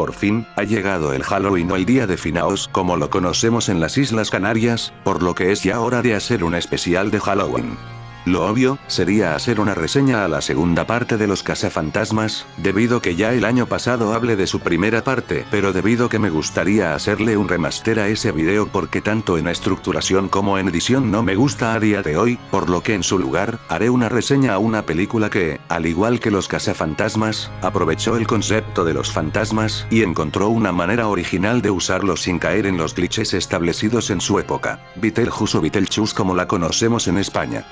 Por fin, ha llegado el Halloween o el día de finaos como lo conocemos en las Islas Canarias, por lo que es ya hora de hacer un especial de Halloween. Lo obvio, sería hacer una reseña a la segunda parte de los cazafantasmas, debido que ya el año pasado hablé de su primera parte, pero debido que me gustaría hacerle un remaster a ese video porque tanto en estructuración como en edición no me gusta a día de hoy, por lo que en su lugar, haré una reseña a una película que, al igual que los cazafantasmas, aprovechó el concepto de los fantasmas y encontró una manera original de usarlos sin caer en los clichés establecidos en su época. Beetlejuice o Beetlejuice como la conocemos en España.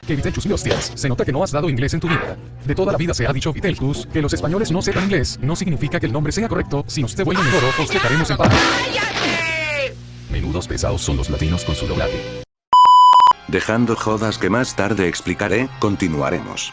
Que Beetlejuice, hostias, se nota que no has dado inglés en tu vida. De toda la vida se ha dicho Beetlejuice, que los españoles no sepan inglés, no significa que el nombre sea correcto, si usted vuelve en oro, os dejaremos en paz. Menudos pesados son los latinos con su doblaje. Dejando jodas que más tarde explicaré, continuaremos.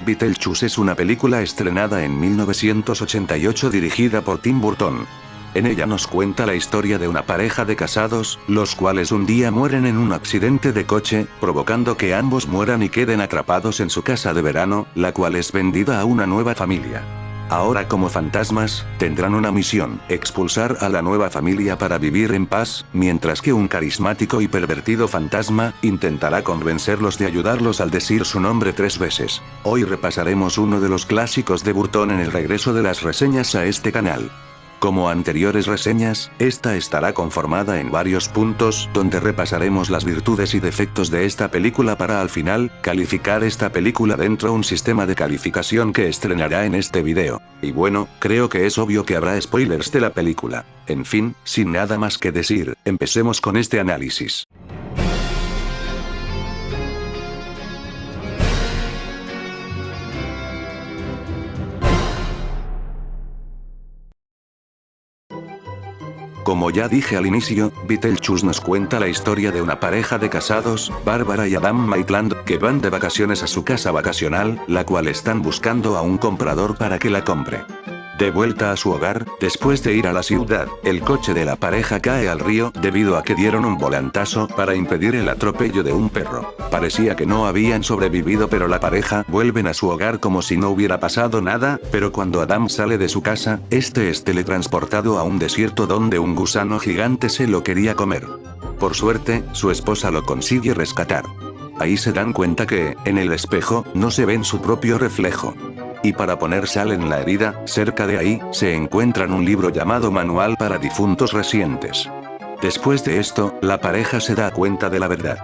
Beetlejuice es una película estrenada en 1988 dirigida por Tim Burton. En ella nos cuenta la historia de una pareja de casados, los cuales un día mueren en un accidente de coche, provocando que ambos mueran y queden atrapados en su casa de verano, la cual es vendida a una nueva familia. Ahora como fantasmas, tendrán una misión, expulsar a la nueva familia para vivir en paz, mientras que un carismático y pervertido fantasma, intentará convencerlos de ayudarlos al decir su nombre 3 veces. Hoy repasaremos uno de los clásicos de Burton en el regreso de las reseñas a este canal. Como anteriores reseñas, esta estará conformada en varios puntos, donde repasaremos las virtudes y defectos de esta película para al final, calificar esta película dentro de un sistema de calificación que estrenará en este video. Y bueno, creo que es obvio que habrá spoilers de la película. En fin, sin nada más que decir, empecemos con este análisis. Como ya dije al inicio, Beetlejuice nos cuenta la historia de una pareja de casados, Bárbara y Adam Maitland, que van de vacaciones a su casa vacacional, la cual están buscando a un comprador para que la compre. De vuelta a su hogar, después de ir a la ciudad, el coche de la pareja cae al río, debido a que dieron un volantazo para impedir el atropello de un perro. Parecía que no habían sobrevivido, pero la pareja vuelven a su hogar como si no hubiera pasado nada, pero cuando Adam sale de su casa, este es teletransportado a un desierto donde un gusano gigante se lo quería comer. Por suerte, su esposa lo consigue rescatar. Ahí se dan cuenta que, en el espejo, no se ven su propio reflejo. Y para poner sal en la herida, cerca de ahí, se encuentran un libro llamado Manual para Difuntos Recientes. Después de esto, la pareja se da cuenta de la verdad.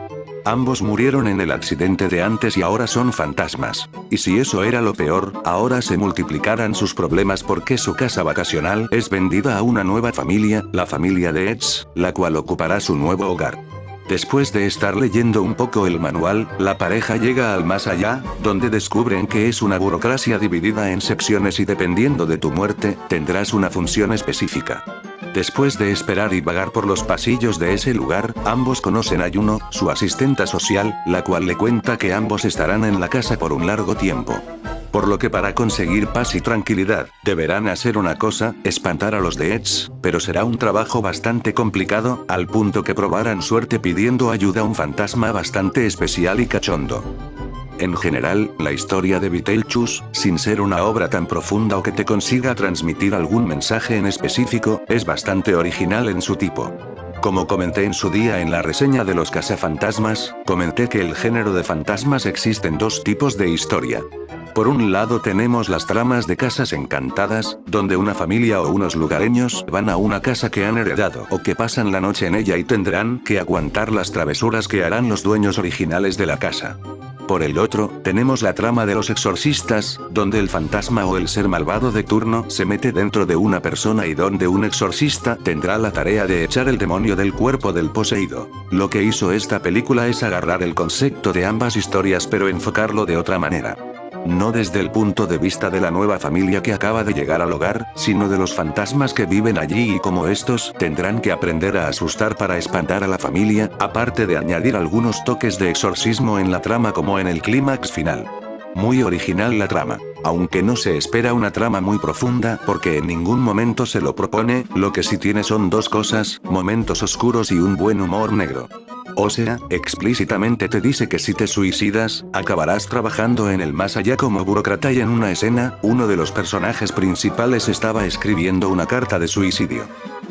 Ambos murieron en el accidente de antes y ahora son fantasmas. Y si eso era lo peor, ahora se multiplicarán sus problemas porque su casa vacacional es vendida a una nueva familia, la familia de Eds, la cual ocupará su nuevo hogar. Después de estar leyendo un poco el manual, la pareja llega al más allá, donde descubren que es una burocracia dividida en secciones y dependiendo de tu muerte, tendrás una función específica. Después de esperar y vagar por los pasillos de ese lugar, ambos conocen a Juno, su asistenta social, la cual le cuenta que ambos estarán en la casa por un largo tiempo. Por lo que para conseguir paz y tranquilidad, deberán hacer una cosa, espantar a los de Eds, pero será un trabajo bastante complicado, al punto que probarán suerte pidiendo ayuda a un fantasma bastante especial y cachondo. En general, la historia de Beetlejuice, sin ser una obra tan profunda o que te consiga transmitir algún mensaje en específico, es bastante original en su tipo. Como comenté en su día en la reseña de los cazafantasmas, comenté que el género de fantasmas existen dos tipos de historia. Por un lado tenemos las tramas de casas encantadas, donde una familia o unos lugareños van a una casa que han heredado o que pasan la noche en ella y tendrán que aguantar las travesuras que harán los dueños originales de la casa. Por el otro, tenemos la trama de los exorcistas, donde el fantasma o el ser malvado de turno se mete dentro de una persona y donde un exorcista tendrá la tarea de echar el demonio del cuerpo del poseído. Lo que hizo esta película es agarrar el concepto de ambas historias pero enfocarlo de otra manera. No desde el punto de vista de la nueva familia que acaba de llegar al hogar, sino de los fantasmas que viven allí y cómo estos tendrán que aprender a asustar para espantar a la familia, aparte de añadir algunos toques de exorcismo en la trama como en el clímax final. Muy original la trama. Aunque no se espera una trama muy profunda porque en ningún momento se lo propone, lo que sí tiene son dos cosas, momentos oscuros y un buen humor negro. O sea, explícitamente te dice que si te suicidas, acabarás trabajando en el más allá como burócrata y en una escena, uno de los personajes principales estaba escribiendo una carta de suicidio.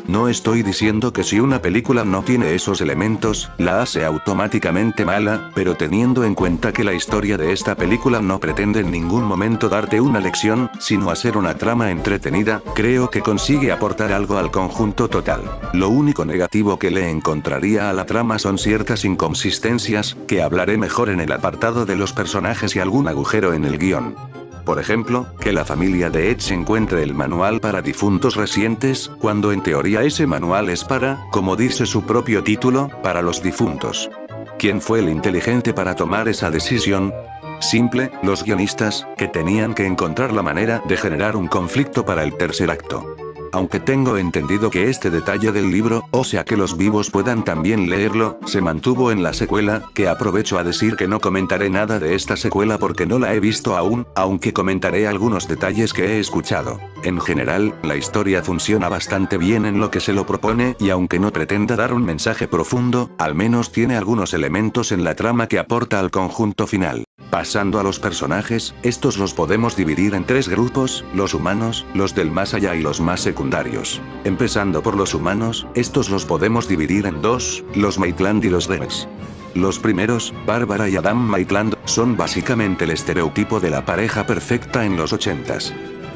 No estoy diciendo que si una película no tiene esos elementos, la hace automáticamente mala, pero teniendo en cuenta que la historia de esta película no pretende en ningún momento darte una lección, sino hacer una trama entretenida, creo que consigue aportar algo al conjunto total. Lo único negativo que le encontraría a la trama son ciertas inconsistencias, que hablaré mejor en el apartado de los personajes y algún agujero en el guión. Por ejemplo, que la familia de Edge encuentre el manual para difuntos recientes, cuando en teoría ese manual es para, como dice su propio título, para los difuntos. ¿Quién fue el inteligente para tomar esa decisión? Simple, los guionistas, que tenían que encontrar la manera de generar un conflicto para el tercer acto. Aunque tengo entendido que este detalle del libro, o sea que los vivos puedan también leerlo, se mantuvo en la secuela, que aprovecho a decir que no comentaré nada de esta secuela porque no la he visto aún, aunque comentaré algunos detalles que he escuchado. En general, la historia funciona bastante bien en lo que se lo propone y aunque no pretenda dar un mensaje profundo, al menos tiene algunos elementos en la trama que aporta al conjunto final. Pasando a los personajes, estos los podemos dividir en tres grupos, los humanos, los del más allá y los más secundarios. Empezando por los humanos, estos los podemos dividir en dos, los Maitland y los Rex. Los primeros, Bárbara y Adam Maitland, son básicamente el estereotipo de la pareja perfecta en los 80s.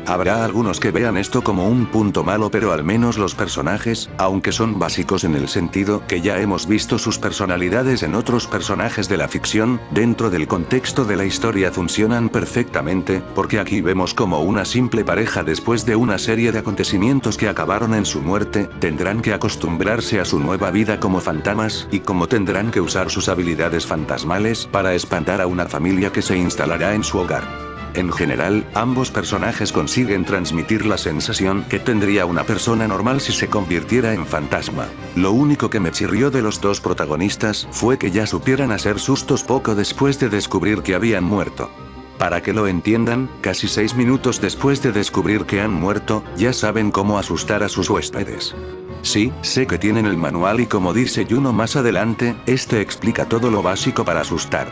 Habrá algunos que vean esto como un punto malo, pero al menos los personajes, aunque son básicos en el sentido que ya hemos visto sus personalidades en otros personajes de la ficción, dentro del contexto de la historia funcionan perfectamente, porque aquí vemos como una simple pareja después de una serie de acontecimientos que acabaron en su muerte, tendrán que acostumbrarse a su nueva vida como fantasmas, y como tendrán que usar sus habilidades fantasmales para espantar a una familia que se instalará en su hogar. En general, ambos personajes consiguen transmitir la sensación que tendría una persona normal si se convirtiera en fantasma. Lo único que me chirrió de los dos protagonistas fue que ya supieran hacer sustos poco después de descubrir que habían muerto. Para que lo entiendan, casi 6 minutos después de descubrir que han muerto, ya saben cómo asustar a sus huéspedes. Sí, sé que tienen el manual y como dice Juno más adelante, este explica todo lo básico para asustar.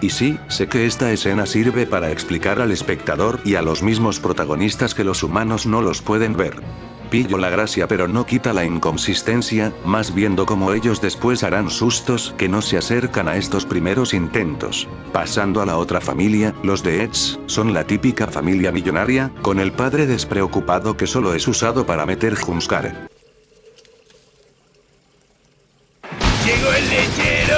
Y sí, sé que esta escena sirve para explicar al espectador y a los mismos protagonistas que los humanos no los pueden ver. Pillo la gracia, pero no quita la inconsistencia, más viendo cómo ellos después harán sustos que no se acercan a estos primeros intentos. Pasando a la otra familia, los de Edge, son la típica familia millonaria, con el padre despreocupado que solo es usado para meter jumpscare. ¡Llegó el lechero!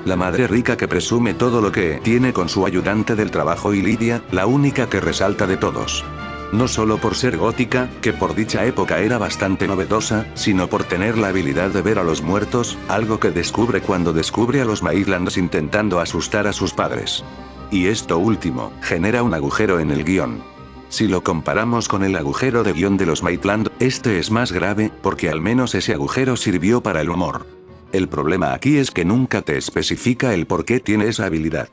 La madre rica que presume todo lo que tiene con su ayudante del trabajo y Lydia, la única que resalta de todos. No solo por ser gótica, que por dicha época era bastante novedosa, sino por tener la habilidad de ver a los muertos, algo que descubre cuando descubre a los Maitlands intentando asustar a sus padres. Y esto último, genera un agujero en el guión. Si lo comparamos con el agujero de guión de los Maitland, este es más grave, porque al menos ese agujero sirvió para el humor. El problema aquí es que nunca te especifica el por qué tiene esa habilidad.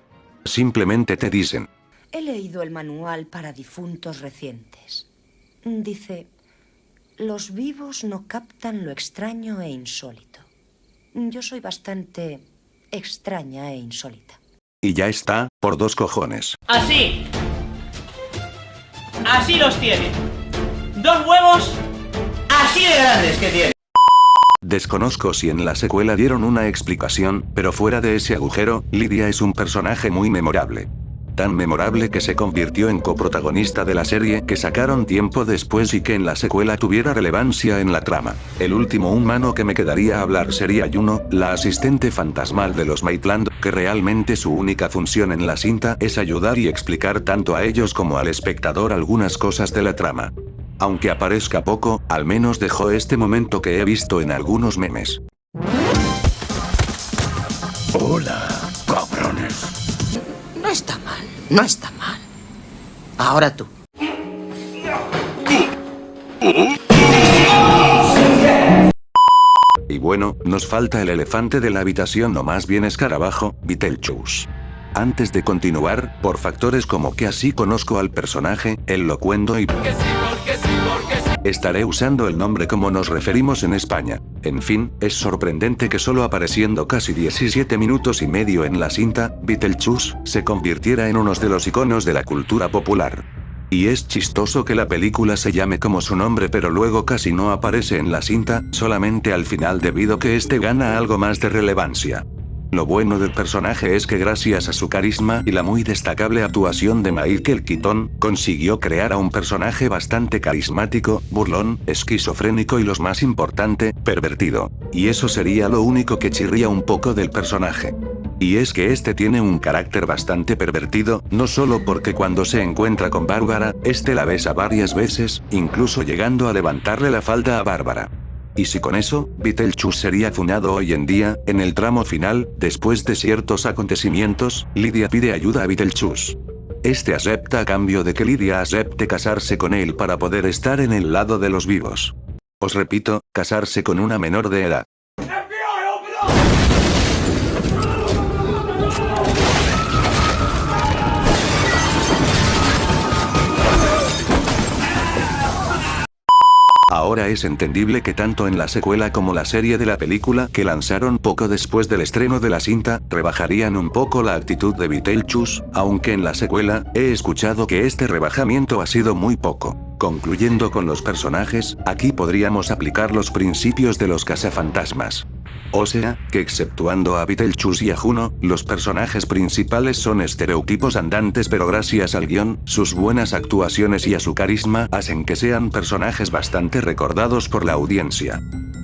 Simplemente te dicen: he leído el manual para difuntos recientes. Dice, los vivos no captan lo extraño e insólito. Yo soy bastante extraña e insólita. Y ya está, por 2 cojones. Así. Así los tiene. 2 huevos así de grandes que tiene. Desconozco si en la secuela dieron una explicación, pero fuera de ese agujero, Lydia es un personaje muy memorable. Tan memorable que se convirtió en coprotagonista de la serie que sacaron tiempo después y que en la secuela tuviera relevancia en la trama. El último humano que me quedaría a hablar sería Juno, la asistente fantasmal de los Maitland, que realmente su única función en la cinta es ayudar y explicar tanto a ellos como al espectador algunas cosas de la trama. Aunque aparezca poco, al menos dejó este momento que he visto en algunos memes. Hola, cabrones. No está mal, no está mal. Ahora tú. Y bueno, nos falta el elefante de la habitación o más bien escarabajo, Beetlejuice. Antes de continuar, por factores como que así conozco al personaje, el locuendo y... Estaré usando el nombre como nos referimos en España. En fin, es sorprendente que solo apareciendo casi 17 minutos y medio en la cinta, Beetlejuice se convirtiera en uno de los iconos de la cultura popular. Y es chistoso que la película se llame como su nombre pero luego casi no aparece en la cinta, solamente al final debido que este gana algo más de relevancia. Lo bueno del personaje es que gracias a su carisma y la muy destacable actuación de Michael Keaton, consiguió crear a un personaje bastante carismático, burlón, esquizofrénico y lo más importante, pervertido. Y eso sería lo único que chirría un poco del personaje. Y es que este tiene un carácter bastante pervertido, no solo porque cuando se encuentra con Bárbara, este la besa varias veces, incluso llegando a levantarle la falda a Bárbara. Y si con eso, Beetlejuice sería funado hoy en día, en el tramo final, después de ciertos acontecimientos, Lydia pide ayuda a Beetlejuice. Este acepta a cambio de que Lydia acepte casarse con él para poder estar en el lado de los vivos. Os repito, casarse con una menor de edad. Ahora es entendible que tanto en la secuela como la serie de la película que lanzaron poco después del estreno de la cinta, rebajarían un poco la actitud de Beetlejuice, aunque en la secuela, he escuchado que este rebajamiento ha sido muy poco. Concluyendo con los personajes, aquí podríamos aplicar los principios de los cazafantasmas. O sea, que exceptuando a Beetlejuice y a Juno, los personajes principales son estereotipos andantes pero gracias al guión, sus buenas actuaciones y a su carisma hacen que sean personajes bastante recordados por la audiencia.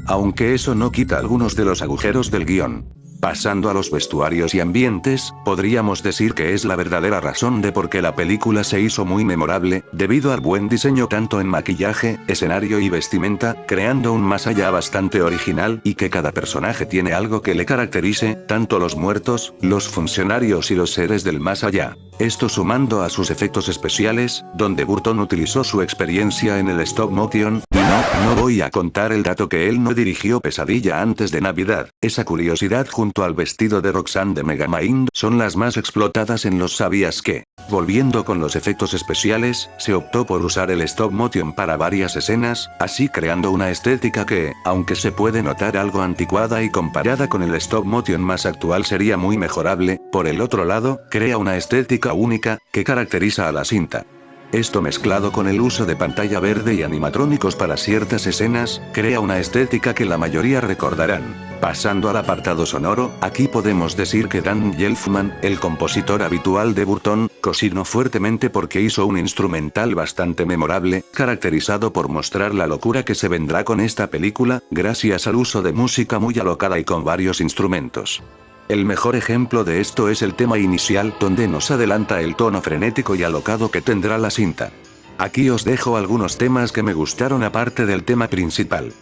Aunque eso no quita algunos de los agujeros del guión. Pasando a los vestuarios y ambientes, podríamos decir que es la verdadera razón de por qué la película se hizo muy memorable, debido al buen diseño tanto en maquillaje, escenario y vestimenta, creando un más allá bastante original y que cada personaje tiene algo que le caracterice, tanto los muertos, los funcionarios y los seres del más allá. Esto sumando a sus efectos especiales, donde Burton utilizó su experiencia en el stop motion, y no voy a contar el dato que él no dirigió Pesadilla antes de Navidad. Esa curiosidad junto al vestido de Roxanne de Megamind son las más explotadas en los ¿sabías qué? Volviendo con los efectos especiales, se optó por usar el stop motion para varias escenas, así creando una estética que, aunque se puede notar algo anticuada y comparada con el stop motion más actual sería muy mejorable, por el otro lado, crea una estética única, que caracteriza a la cinta. Esto mezclado con el uso de pantalla verde y animatrónicos para ciertas escenas, crea una estética que la mayoría recordarán. Pasando al apartado sonoro, aquí podemos decir que Dan Gelfman, el compositor habitual de Burton, cocinó fuertemente porque hizo un instrumental bastante memorable, caracterizado por mostrar la locura que se vendrá con esta película, gracias al uso de música muy alocada y con varios instrumentos. El mejor ejemplo de esto es el tema inicial donde nos adelanta el tono frenético y alocado que tendrá la cinta. Aquí os dejo algunos temas que me gustaron aparte del tema principal.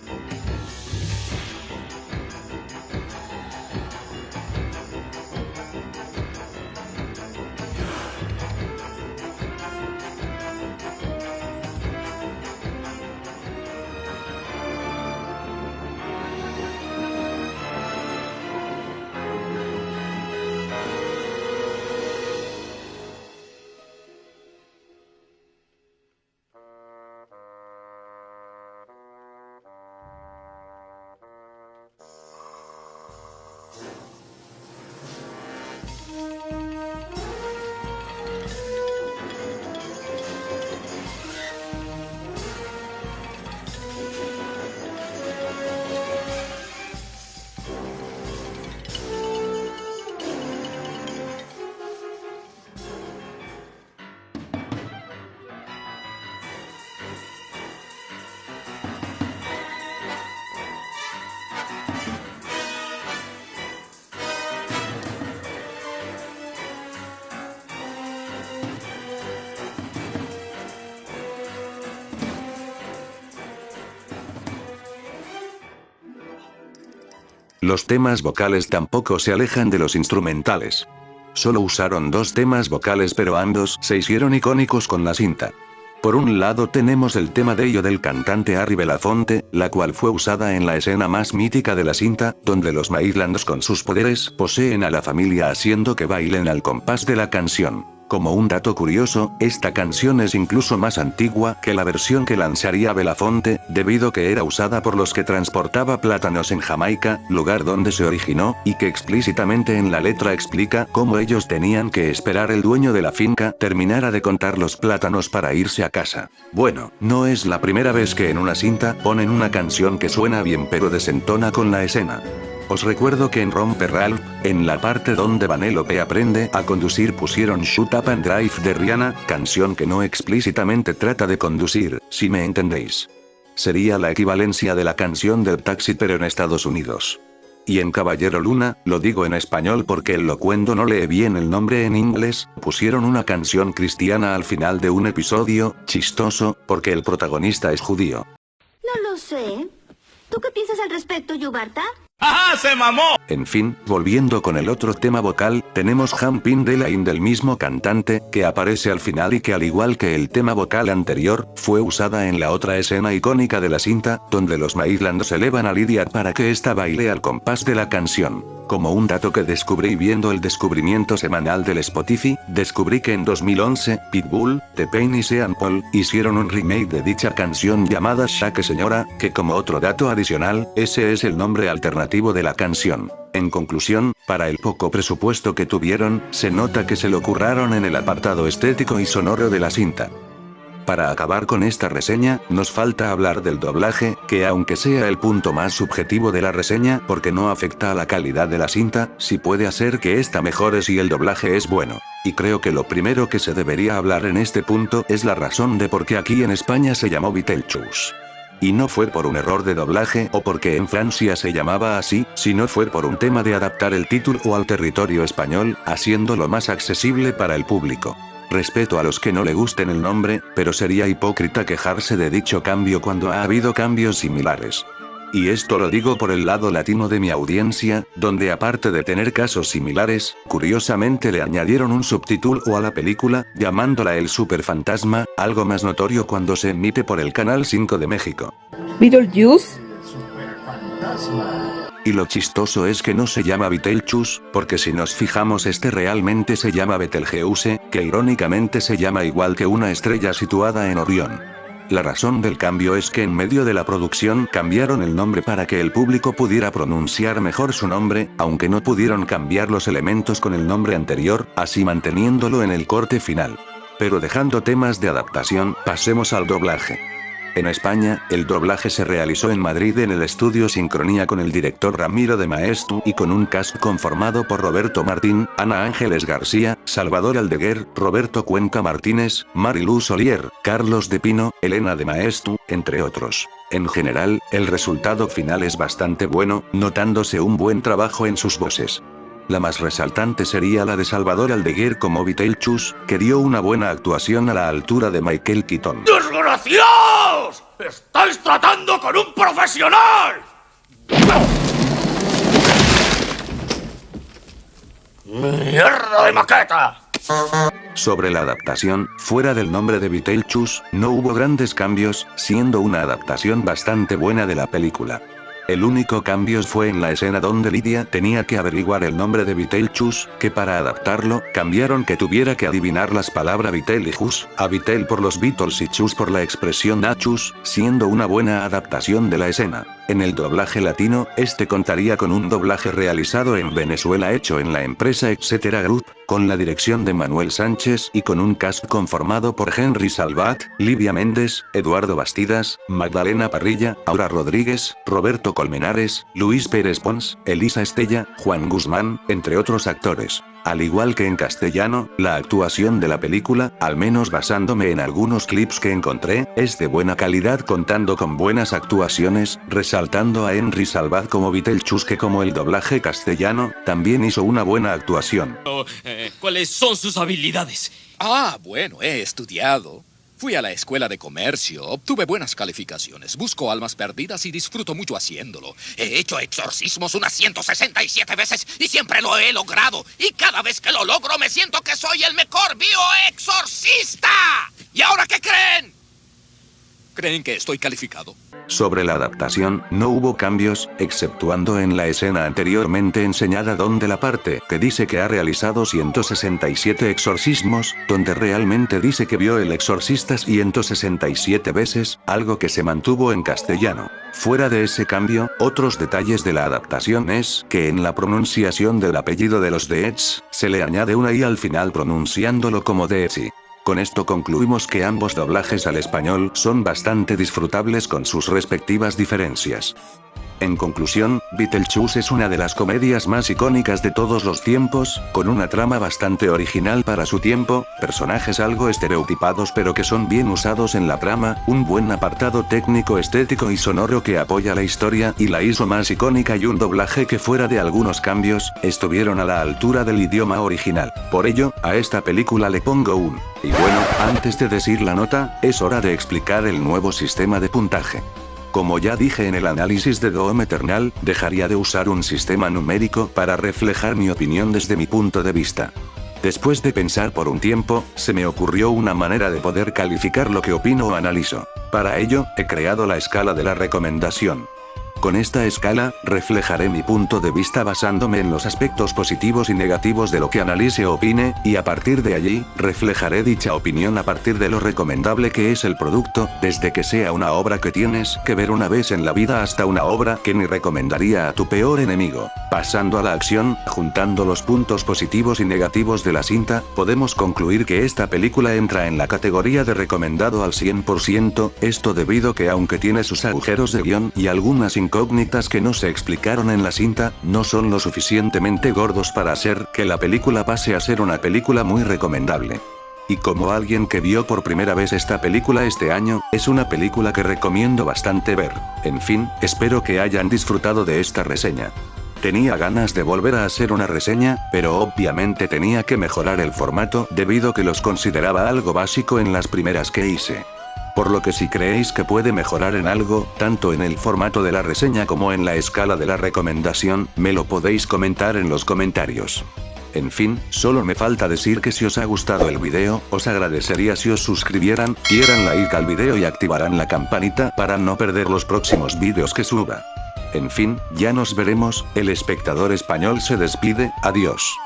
Los temas vocales tampoco se alejan de los instrumentales. Solo usaron 2 temas vocales pero ambos se hicieron icónicos con la cinta. Por un lado tenemos el tema de ello del cantante Harry Belafonte, la cual fue usada en la escena más mítica de la cinta, donde los Maitlands con sus poderes poseen a la familia haciendo que bailen al compás de la canción. Como un dato curioso, esta canción es incluso más antigua que la versión que lanzaría Belafonte, debido que era usada por los que transportaba plátanos en Jamaica, lugar donde se originó, y que explícitamente en la letra explica cómo ellos tenían que esperar el dueño de la finca terminara de contar los plátanos para irse a casa. Bueno, no es la primera vez que en una cinta ponen una canción que suena bien pero desentona con la escena. Os recuerdo que en Romper Ralph, en la parte donde Vanellope aprende a conducir pusieron Shut Up and Drive de Rihanna, canción que no explícitamente trata de conducir, si me entendéis. Sería la equivalencia de la canción del taxi pero en Estados Unidos. Y en Caballero Luna, lo digo en español porque el locuendo no lee bien el nombre en inglés, pusieron una canción cristiana al final de un episodio, chistoso, porque el protagonista es judío. No lo sé. ¿Tú qué piensas al respecto, Yubarta? ¡Ajá, se mamó! En fin, volviendo con el otro tema vocal, tenemos Jumping the Line del mismo cantante, que aparece al final y que al igual que el tema vocal anterior, fue usada en la otra escena icónica de la cinta, donde los Maitlands elevan a Lydia para que ésta baile al compás de la canción. Como un dato que descubrí viendo el descubrimiento semanal del Spotify, descubrí que en 2011, Pitbull, T-Pain y Sean Paul hicieron un remake de dicha canción llamada Shake Señora, que como otro dato adicional, ese es el nombre alternativo de la canción. En conclusión, para el poco presupuesto que tuvieron, se nota que se lo curraron en el apartado estético y sonoro de la cinta. Para acabar con esta reseña, nos falta hablar del doblaje, que aunque sea el punto más subjetivo de la reseña porque no afecta a la calidad de la cinta, sí puede hacer que esta mejore si el doblaje es bueno. Y creo que lo primero que se debería hablar en este punto es la razón de por qué aquí en España se llamó Beetlejuice. Y no fue por un error de doblaje o porque en Francia se llamaba así, sino fue por un tema de adaptar el título al territorio español, haciéndolo más accesible para el público. Respeto a los que no le gusten el nombre, pero sería hipócrita quejarse de dicho cambio cuando ha habido cambios similares. Y esto lo digo por el lado latino de mi audiencia, donde aparte de tener casos similares, curiosamente le añadieron un subtítulo a la película, llamándola El Superfantasma, algo más notorio cuando se emite por el Canal 5 de México. Beetlejuice. Y lo chistoso es que no se llama Beetlejuice, porque si nos fijamos este realmente se llama Betelgeuse, que irónicamente se llama igual que una estrella situada en Orión. La razón del cambio es que en medio de la producción cambiaron el nombre para que el público pudiera pronunciar mejor su nombre, aunque no pudieron cambiar los elementos con el nombre anterior, así manteniéndolo en el corte final. Pero dejando temas de adaptación, pasemos al doblaje. En España, el doblaje se realizó en Madrid en el estudio Sincronía con el director Ramiro de Maeztu y con un cast conformado por Roberto Martín, Ana Ángeles García, Salvador Aldeguer, Roberto Cuenca Martínez, Marilú Solier, Carlos de Pino, Elena de Maeztu, entre otros. En general, el resultado final es bastante bueno, notándose un buen trabajo en sus voces. La más resaltante sería la de Salvador Aldeguer como Beetlejuice, que dio una buena actuación a la altura de Michael Keaton. ¡Desgraciados! ¡Estáis tratando con un profesional! ¡Mierda de maqueta! Sobre la adaptación, fuera del nombre de Beetlejuice, no hubo grandes cambios, siendo una adaptación bastante buena de la película. El único cambio fue en la escena donde Lydia tenía que averiguar el nombre de Beetlejuice, que para adaptarlo, cambiaron que tuviera que adivinar las palabras Beatle y Juice, a Beatle por los Beatles y Chus por la expresión nachus, siendo una buena adaptación de la escena. En el doblaje latino, este contaría con un doblaje realizado en Venezuela hecho en la empresa Etcétera Group, con la dirección de Manuel Sánchez y con un cast conformado por Henry Salvat, Livia Méndez, Eduardo Bastidas, Magdalena Parrilla, Aura Rodríguez, Roberto Colmenares, Luis Pérez Pons, Elisa Estella, Juan Guzmán, entre otros actores. Al igual que en castellano, la actuación de la película, al menos basándome en algunos clips que encontré, es de buena calidad contando con buenas actuaciones, resaltando a Henry Salvat como Beetlejuice que como el doblaje castellano, también hizo una buena actuación. ¿Cuáles son sus habilidades? Bueno, he estudiado. Fui a la escuela de comercio, obtuve buenas calificaciones, busco almas perdidas y disfruto mucho haciéndolo. He hecho exorcismos unas 167 veces y siempre lo he logrado. Y cada vez que lo logro me siento que soy el mejor bioexorcista. ¿Y ahora qué creen? ¿Creen que estoy calificado? Sobre la adaptación, no hubo cambios, exceptuando en la escena anteriormente enseñada donde la parte que dice que ha realizado 167 exorcismos, donde realmente dice que vio El Exorcista 167 veces, algo que se mantuvo en castellano. Fuera de ese cambio, otros detalles de la adaptación es que en la pronunciación del apellido de los Deeds, se le añade una i al final pronunciándolo como Deetzi. Con esto concluimos que ambos doblajes al español son bastante disfrutables con sus respectivas diferencias. En conclusión, Beetlejuice es una de las comedias más icónicas de todos los tiempos, con una trama bastante original para su tiempo, personajes algo estereotipados pero que son bien usados en la trama, un buen apartado técnico, estético y sonoro que apoya la historia y la hizo más icónica y un doblaje que fuera de algunos cambios, estuvieron a la altura del idioma original. Por ello, a esta película le pongo un. Y bueno, antes de decir la nota, es hora de explicar el nuevo sistema de puntaje. Como ya dije en el análisis de Doom Eternal, dejaría de usar un sistema numérico para reflejar mi opinión desde mi punto de vista. Después de pensar por un tiempo, se me ocurrió una manera de poder calificar lo que opino o analizo. Para ello, he creado la escala de la recomendación. Con esta escala, reflejaré mi punto de vista basándome en los aspectos positivos y negativos de lo que analice o opine, y a partir de allí, reflejaré dicha opinión a partir de lo recomendable que es el producto, desde que sea una obra que tienes que ver una vez en la vida hasta una obra que ni recomendaría a tu peor enemigo. Pasando a la acción, juntando los puntos positivos y negativos de la cinta, podemos concluir que esta película entra en la categoría de recomendado al 100%, esto debido que aunque tiene sus agujeros de guión y algunas incógnitas que no se explicaron en la cinta, no son lo suficientemente gordos para hacer que la película pase a ser una película muy recomendable. Y como alguien que vio por primera vez esta película este año, es una película que recomiendo bastante ver. En fin, espero que hayan disfrutado de esta reseña. Tenía ganas de volver a hacer una reseña, pero obviamente tenía que mejorar el formato debido que los consideraba algo básico en las primeras que hice. Por lo que si creéis que puede mejorar en algo, tanto en el formato de la reseña como en la escala de la recomendación, me lo podéis comentar en los comentarios. En fin, solo me falta decir que si os ha gustado el video, os agradecería si os suscribieran, dieran like al video y activaran la campanita para no perder los próximos vídeos que suba. En fin, ya nos veremos, el espectador español se despide, adiós.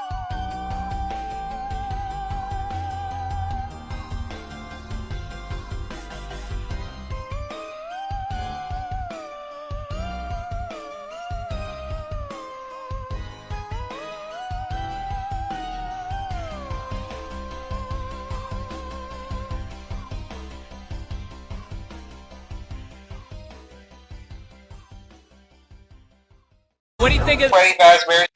What do you think of... Funny Fazbear's